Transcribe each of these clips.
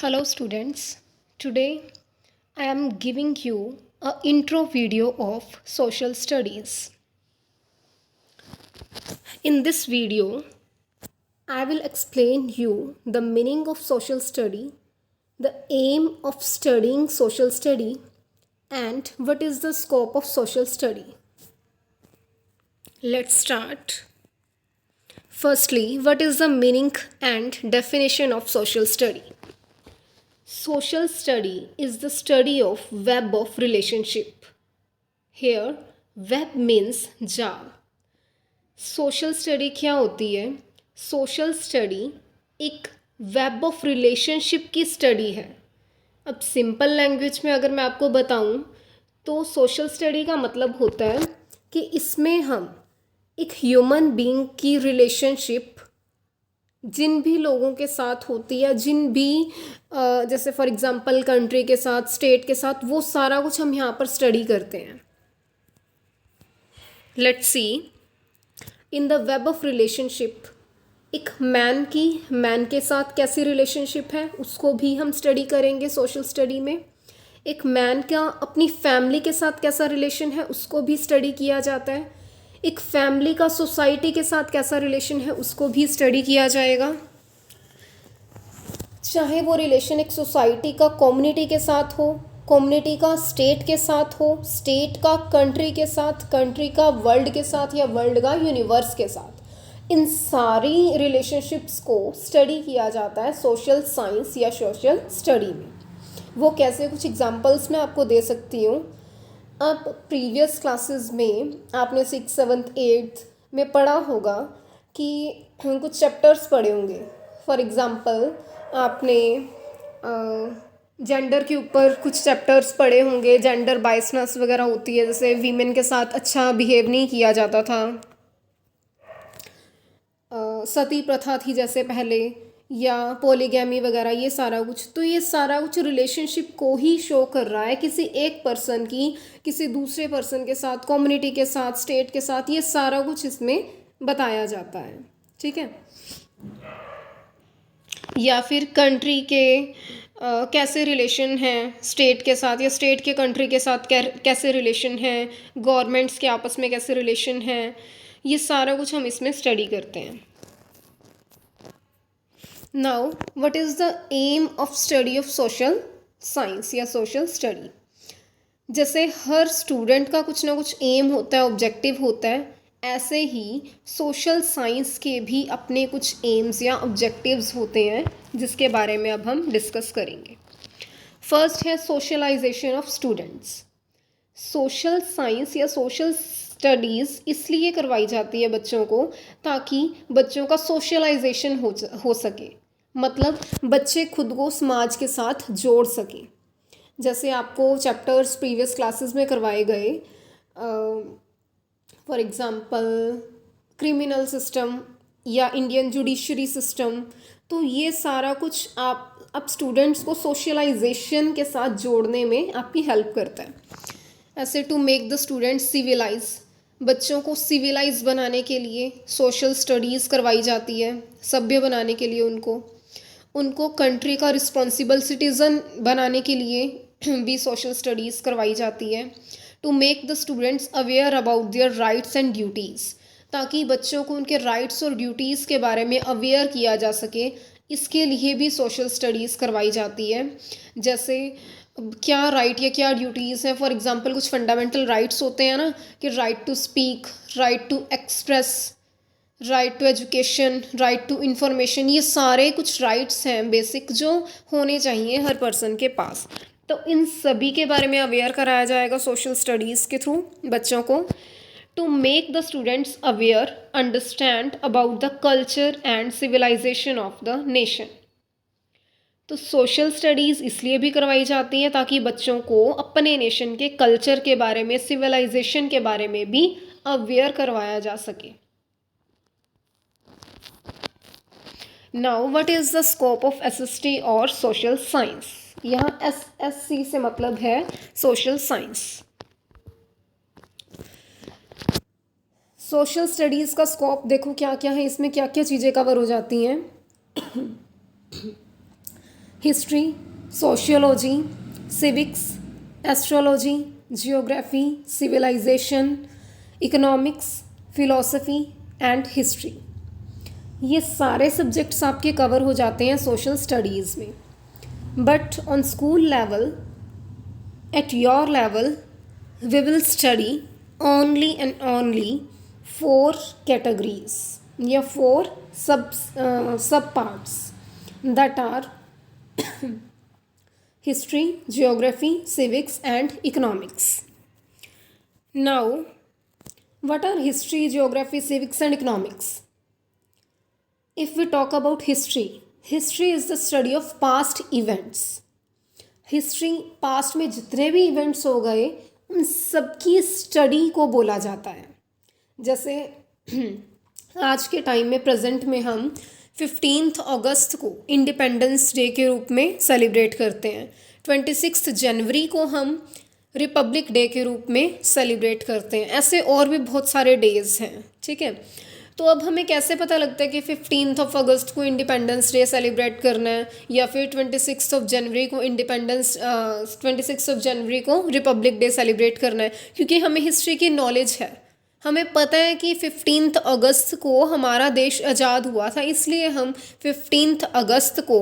Hello students, today I am giving you a intro video of social studies. In this video, I will explain you the meaning of social study, the aim of studying social study, and what is the scope of social study. Let's start. Firstly, what is the meaning and definition of social study? Social study is the study of web of relationship. Here, web means जाल. Social study क्या होती है? Social study एक web of relationship की study है. अब simple language में अगर मैं आपको बताऊं तो सोशल स्टडी का मतलब होता है कि इसमें हम एक ह्यूमन बीइंग की रिलेशनशिप जिन भी लोगों के साथ होती है, जिन भी जैसे फॉर एग्जांपल कंट्री के साथ, स्टेट के साथ, वो सारा कुछ हम यहाँ पर स्टडी करते हैं. Let's see, in the web of relationship एक मैन के साथ कैसी रिलेशनशिप है उसको भी हम स्टडी करेंगे सोशल स्टडी में. एक मैन का अपनी फैमिली के साथ कैसा रिलेशन है उसको भी स्टडी किया जाता है. एक फैमिली का सोसाइटी के साथ कैसा रिलेशन है उसको भी स्टडी किया जाएगा. चाहे वो रिलेशन एक सोसाइटी का कम्युनिटी के साथ हो, कम्युनिटी का स्टेट के साथ हो, स्टेट का कंट्री के साथ, कंट्री का वर्ल्ड के साथ, या वर्ल्ड का यूनिवर्स के साथ, इन सारी रिलेशनशिप्स को स्टडी किया जाता है सोशल साइंस या सोशल स्टडी में. वो कैसे, कुछ एग्जांपल्स मैं आपको दे सकती हूँ. अब प्रीवियस क्लासेस में आपने 6th 7th 8th में पढ़ा होगा कि कुछ चैप्टर्स पढ़े होंगे. फॉर एग्ज़ाम्पल आपने जेंडर के ऊपर कुछ चैप्टर्स पढ़े होंगे. जेंडर बायसनेस वगैरह होती है, जैसे वीमेन के साथ अच्छा बिहेव नहीं किया जाता था, सती प्रथा थी जैसे पहले, या पॉलीगैमी वगैरह, ये सारा कुछ. तो ये सारा कुछ रिलेशनशिप को ही शो कर रहा है, किसी एक पर्सन की किसी दूसरे पर्सन के साथ, कम्युनिटी के साथ, स्टेट के साथ, ये सारा कुछ इसमें बताया जाता है. ठीक है. या फिर कंट्री के कैसे रिलेशन हैं स्टेट के साथ, या स्टेट के कंट्री के साथ कैसे रिलेशन हैं, गवर्नमेंट्स के आपस में कैसे रिलेशन हैं, ये सारा कुछ हम इसमें स्टडी करते हैं. Now what is the aim of study of social science या सोशल स्टडी. जैसे हर स्टूडेंट का कुछ ना कुछ एम होता है, ऑब्जेक्टिव होता है, ऐसे ही सोशल साइंस के भी अपने कुछ एम्स या ऑब्जेक्टिव्स होते हैं जिसके बारे में अब हम डिस्कस करेंगे. फर्स्ट है socialisation of students. Social science या सोशल स्टडीज़ इसलिए करवाई जाती है बच्चों को ताकि बच्चों का सोशलाइजेशन हो सके, मतलब बच्चे खुद को समाज के साथ जोड़ सकें. जैसे आपको चैप्टर्स प्रीवियस क्लासेस में करवाए गए, फॉर एग्ज़ाम्पल क्रिमिनल सिस्टम या इंडियन जुडिशरी सिस्टम, तो ये सारा कुछ आप स्टूडेंट्स को सोशलाइजेशन के साथ जोड़ने में आपकी हेल्प करता है. ऐसे to make the students civilise, बच्चों को सिविलाइज बनाने के लिए सोशल स्टडीज़ करवाई जाती है, सभ्य बनाने के लिए उनको कंट्री का रिस्पॉन्सिबल सिटीज़न बनाने के लिए भी सोशल स्टडीज़ करवाई जाती है. To make the students aware about their rights and duties, ताकि बच्चों को उनके राइट्स और ड्यूटीज़ के बारे में अवेयर किया जा सके, इसके लिए भी सोशल स्टडीज़ करवाई जाती है. जैसे क्या राइट या क्या ड्यूटीज़ हैं, फॉर एग्ज़ाम्पल कुछ फंडामेंटल राइट्स होते हैं ना, कि right to speak, right to express, right to education, right to information, ये सारे कुछ राइट्स हैं बेसिक जो होने चाहिए हर पर्सन के पास. तो इन सभी के बारे में अवेयर कराया जाएगा सोशल स्टडीज़ के थ्रू बच्चों को. To make the students aware, understand about the culture and civilisation of the nation. तो सोशल स्टडीज़ इसलिए भी करवाई जाती हैं ताकि बच्चों को अपने नेशन के कल्चर के बारे में, सिविलाइजेशन के बारे में भी अवेयर करवाया जा सके. Now what is the scope of SST और सोशल साइंस. यहाँ एसएससी से मतलब है सोशल साइंस. सोशल स्टडीज़ का स्कोप देखो क्या क्या है, इसमें क्या क्या चीज़ें कवर हो जाती हैं. History, sociology, civics, astrology, geography, civilisation, economics, philosophy and history. ये सारे सब्जेक्ट्स आपके कवर हो जाते हैं सोशल स्टडीज़ में। But on school level, at your level, we will study only and only 4 categories या 4 sub parts, that are history, geography, civics and economics. Now, what are history, geography, civics and economics? If we talk about history, history is the study of past events. History past में जितने भी events हो गए उन सबकी study को बोला जाता है। जैसे आज के टाइम में प्रेजेंट में हम 15 अगस्त को इंडिपेंडेंस डे के रूप में सेलिब्रेट करते हैं। 26 जनवरी को हम रिपब्लिक डे के रूप में सेलिब्रेट करते हैं। ऐसे और भी बहुत सारे डेज हैं, ठीक है। तो अब हमें कैसे पता लगता है कि 15 अगस्त को इंडिपेंडेंस डे सेलिब्रेट करना है या फिर 26 जनवरी को 26 जनवरी को रिपब्लिक डे सेलिब्रेट करना है? क्योंकि हमें हिस्ट्री की नॉलेज है, हमें पता है कि 15 अगस्त को हमारा देश आज़ाद हुआ था, इसलिए हम 15 अगस्त को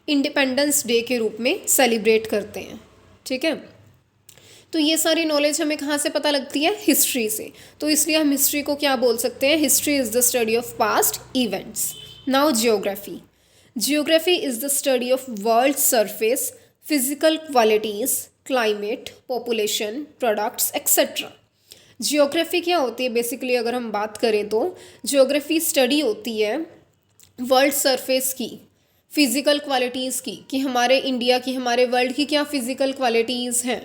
इंडिपेंडेंस डे के रूप में सेलिब्रेट करते हैं, ठीक है। तो ये सारी नॉलेज हमें कहाँ से पता लगती है? हिस्ट्री से। तो इसलिए हम हिस्ट्री को क्या बोल सकते हैं? History is the study of past events. Now geography. Geography is the study of world surface, physical qualities, climate, population, products etcetera. Geography क्या होती है बेसिकली? अगर हम बात करें तो जियोग्राफी स्टडी होती है वर्ल्ड सरफेस की, फिज़िकल क्वालिटीज़ की, कि हमारे इंडिया की, हमारे वर्ल्ड की क्या फ़िज़िकल क्वालिटीज़ हैं,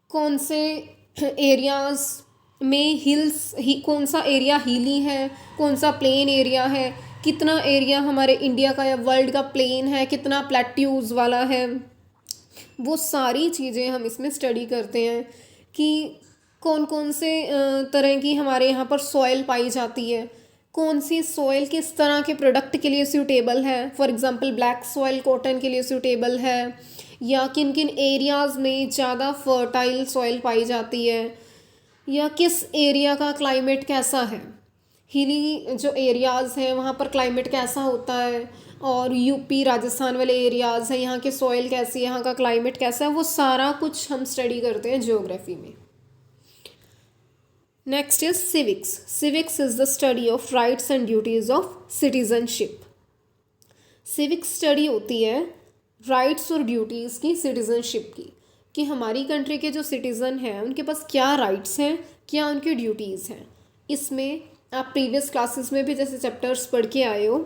कौन से एरियाज़ में कौन सा एरिया हिली है, कौन सा प्लेन एरिया है, कितना एरिया हमारे इंडिया का या वर्ल्ड का प्लेन है, कितना प्लेट्यूज़ वाला है। वो सारी चीज़ें हम इसमें स्टडी करते हैं कि कौन कौन से तरह की हमारे यहाँ पर सॉइल पाई जाती है, कौन सी सॉइल किस तरह के प्रोडक्ट के लिए सूटेबल है। For example black soil cotton के लिए सूटेबल है, या किन किन एरियाज़ में ज़्यादा फर्टाइल सॉइल पाई जाती है, या किस एरिया का क्लाइमेट कैसा है। हिली जो एरियाज़ हैं वहाँ पर क्लाइमेट कैसा होता है, और यूपी राजस्थान वाले एरियाज़ हैं, यहाँ के सॉइल कैसी है, यहाँ का क्लाइमेट कैसा है, वो सारा कुछ हम स्टडी करते हैं ज्योग्राफी में। Next is civics. Civics is the study of rights and duties of citizenship. Civics study होती है राइट्स और ड्यूटीज़ की, सिटीज़नशिप की, कि हमारी कंट्री के जो सिटीज़न हैं उनके पास क्या राइट्स हैं, क्या उनकी ड्यूटीज़ हैं। इसमें आप प्रीवियस क्लासेस में भी जैसे चैप्टर्स पढ़ के आए हो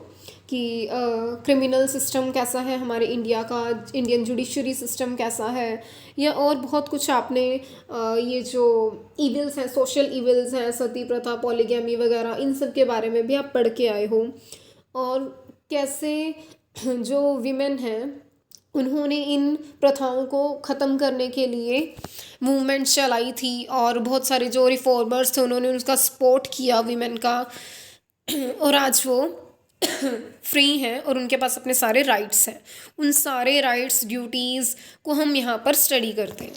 कि क्रिमिनल सिस्टम कैसा है हमारे इंडिया का, इंडियन जुडिशरी सिस्टम कैसा है, या और बहुत कुछ आपने ये जो इविल्स हैं, सोशल इविल्स हैं, सती प्रथा, पॉलीगैमी वगैरह, इन सब के बारे में भी आप पढ़ के आए हो। और कैसे जो विमेन हैं उन्होंने इन प्रथाओं को ख़त्म करने के लिए मूवमेंट्स चलाई थी, और बहुत सारे जो रिफॉर्मर्स थे उन्होंने उसका सपोर्ट किया वीमेन का, और आज वो फ्री हैं और उनके पास अपने सारे राइट्स हैं। उन सारे राइट्स, ड्यूटीज़ को हम यहाँ पर स्टडी करते हैं।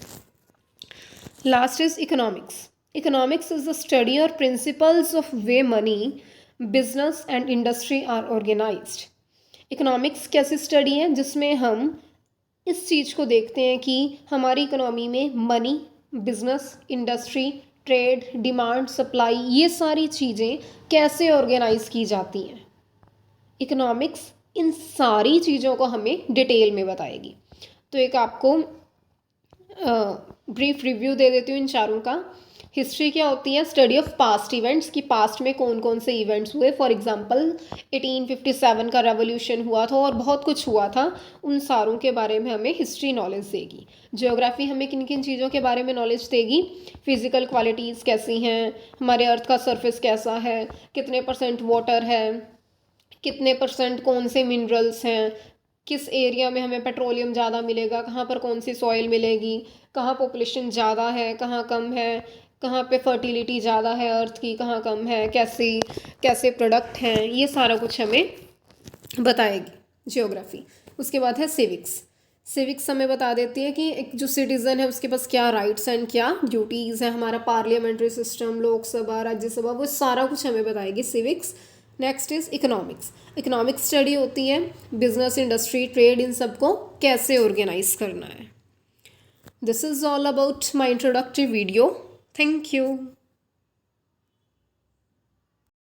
Last is economics. Economics is the study और principles of way money, business and industry are organized. Economics कैसी स्टडी है? जिसमें हम इस चीज़ को देखते हैं कि हमारी इकोनॉमी में money, business, industry, trade, demand, supply, ये सारी चीज़ें कैसे ऑर्गेनाइज की जाती हैं। इकोनॉमिक्स इन सारी चीज़ों को हमें डिटेल में बताएगी। तो एक आपको ब्रीफ रिव्यू दे देती हूँ इन चारों का। हिस्ट्री क्या होती है? स्टडी ऑफ पास्ट इवेंट्स, कि पास्ट में कौन कौन से इवेंट्स हुए। फॉर एग्जांपल 1857 का रेवोल्यूशन हुआ था और बहुत कुछ हुआ था, उन सारों के बारे में हमें हिस्ट्री नॉलेज देगी। ज्योग्राफी हमें किन किन चीज़ों के बारे में नॉलेज देगी? फिजिकल क्वालिटीज़ कैसी हैं, हमारे अर्थ का सरफेस कैसा है, कितने % वाटर है, कितने % कौन से मिनरल्स हैं, किस एरिया में हमें पेट्रोलियम ज़्यादा मिलेगा, कहाँ पर कौन सी सॉइल मिलेगी, कहाँ पॉपुलेशन ज़्यादा है, कहाँ कम है, कहाँ पे फर्टिलिटी ज़्यादा है अर्थ की, कहाँ कम है, कैसे कैसे प्रोडक्ट हैं, ये सारा कुछ हमें बताएगी ज्योग्राफी। उसके बाद है सिविक्स। सिविक्स हमें बता देती है कि एक जो सिटीज़न है उसके पास क्या राइट्स एंड क्या ड्यूटीज़ है, हमारा पार्लियामेंट्री सिस्टम, लोकसभा, राज्यसभा, वो सारा कुछ हमें बताएगी civics. Next is economics. Economics study होती है बिजनेस, इंडस्ट्री, ट्रेड, इन सबको कैसे ऑर्गेनाइज करना है। This is all about my introductory video. Thank you.